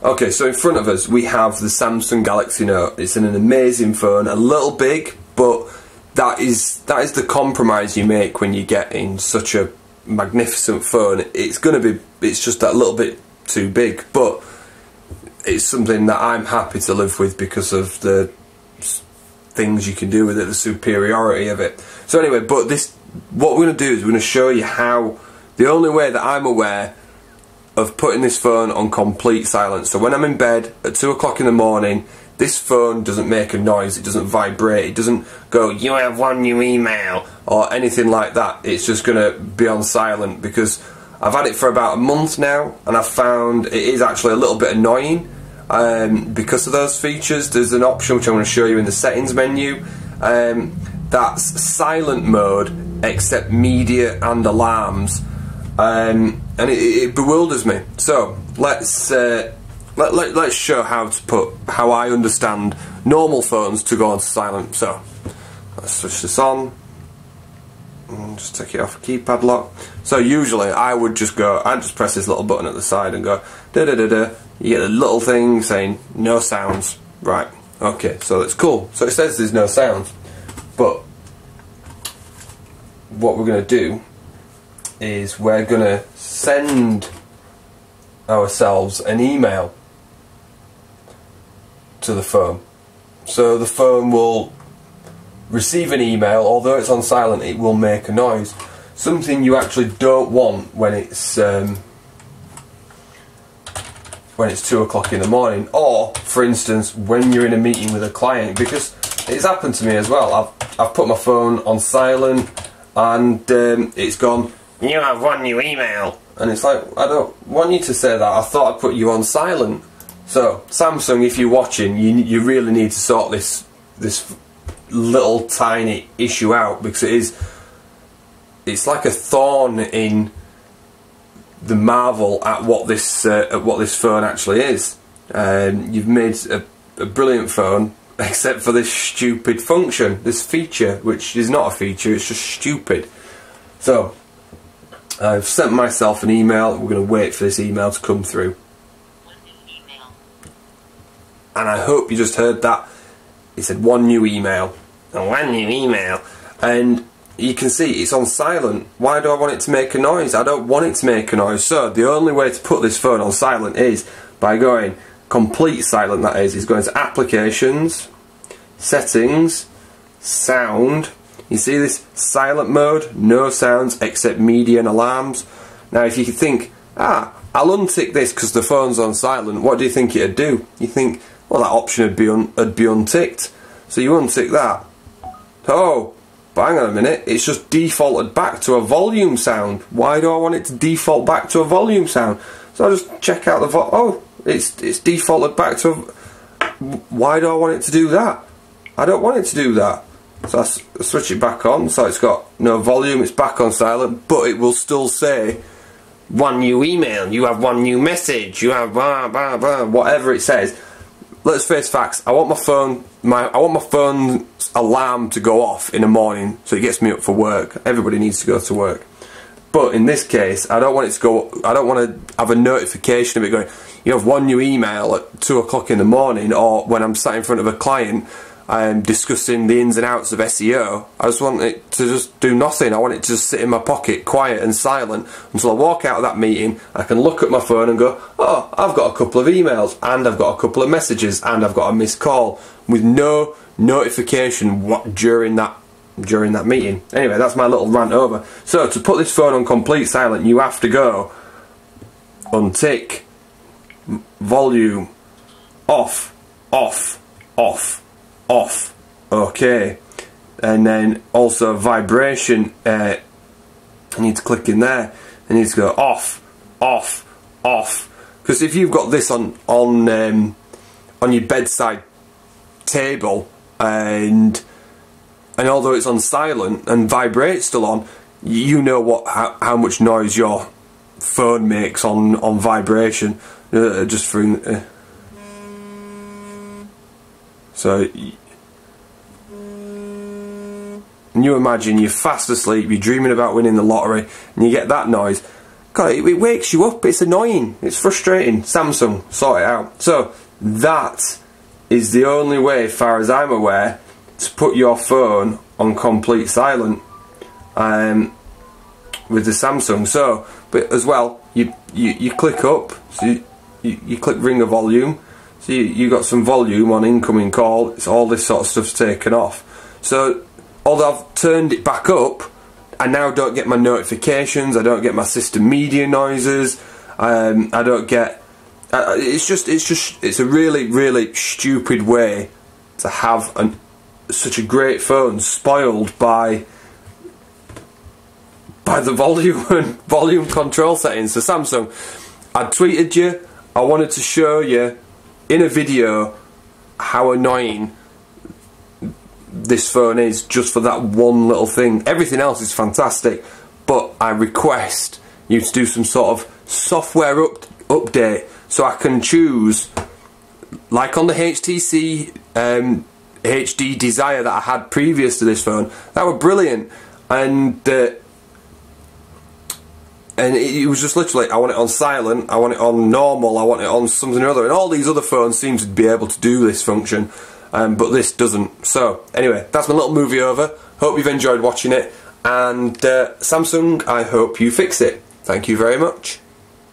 Okay, so in front of us we have the Samsung Galaxy Note. It's an amazing phone, a little big, but that is the compromise you make when you get in such a magnificent phone. It's just that little bit too big, but it's something that I'm happy to live with because of the things you can do with it, the superiority of it. So anyway, but what we're going to do is we're going to show you how, the only way that I'm aware of putting this phone on complete silence. So when I'm in bed at 2 o'clock in the morning, this phone doesn't make a noise, it doesn't vibrate, it doesn't go, "You have one new email," or anything like that. It's just going to be on silent, because I've had it for about a month now, and I've found it is actually a little bit annoying because of those features. There's an option which I'm going to show you in the settings menu, that's silent mode except media and alarms, and it bewilders me. So let's show how I understand normal phones to go on silent. So let's switch this on and just take it off a keypad lock. So usually I'd just press this little button at the side and go da da da da. You get a little thing saying no sounds. Right, okay, so it's cool. So it says there's no sounds, but what we're going to do is we're going to send ourselves an email to the phone. So the phone will receive an email, although it's on silent, it will make a noise. Something you actually don't want when it's 2 o'clock in the morning, or for instance when you're in a meeting with a client, because it's happened to me as well. I've put my phone on silent and it's gone, "You have one new email," and it's like, I don't want you to say that, I thought I put you on silent. So Samsung, if you're watching, you really need to sort this little tiny issue out, because it's like a thorn in the marvel at what this phone actually is. You've made a brilliant phone, except for this stupid function, this feature, which is not a feature, it's just stupid. So I've sent myself an email. We're going to wait for this email to come through. And I hope you just heard that. It said one new email. One new email. And you can see it's on silent. Why do I want it to make a noise? I don't want it to make a noise. So the only way to put this phone on silent is by going complete silent, that is going to Applications, Settings, Sound. You see this silent mode, no sounds except media and alarms. Now if you could think, I'll untick this because the phone's on silent, what do you think it'd do? You think, well, that option would be unticked. So you untick that. Oh, but hang on a minute, it's just defaulted back to a volume sound. Why do I want it to default back to a volume sound? So I just check out the it's defaulted back to why do I want it to do that? I don't want it to do that. So I switch it back on, so it's got no volume, it's back on silent, but it will still say one new email, you have one new message, you have blah blah blah, whatever it says. Let's face facts. I want my phone's alarm to go off in the morning, so it gets me up for work. Everybody needs to go to work. But in this case, I don't want it to go. I don't want to have a notification of it going, you have one new email at 2 o'clock in the morning, or when I'm sat in front of a client discussing the ins and outs of SEO. I just want it to just do nothing. I want it to just sit in my pocket, quiet and silent, until I walk out of that meeting. I can look at my phone and go, oh, I've got a couple of emails, and I've got a couple of messages, and I've got a missed call, with no notification during that meeting. Anyway, that's my little rant over. So to put this phone on complete silent, you have to go untick, volume, off, off, off, off, okay, and then also vibration, I need to click in there, I need to go off, off, off, because if you've got this on your bedside table, and although it's on silent and vibrate's still on, you know how much noise your phone makes on vibration, just for so you imagine you're fast asleep, you're dreaming about winning the lottery, and you get that noise. God, it wakes you up. It's annoying. It's frustrating. Samsung, sort it out. So that is the only way, as far as I'm aware, to put your phone on complete silent with the Samsung. So, but as well, you click up, so you click ring a volume, so you got some volume on incoming call. It's all this sort of stuff's taken off. So although I've turned it back up, I now don't get my notifications. I don't get my system media noises. I don't get. It's a really stupid way to have such a great phone spoiled by the volume and volume control settings. So Samsung, I tweeted you. I wanted to show you in a video how annoying this phone is just for that one little thing. Everything else is fantastic, but I request you to do some sort of software update so I can choose, like on the HTC HD Desire that I had previous to this phone. That were brilliant, and it was just literally, I want it on silent, I want it on normal, I want it on something or other, and all these other phones seem to be able to do this function, but this doesn't. So anyway, that's my little movie over. Hope you've enjoyed watching it, and Samsung, I hope you fix it. Thank you very much.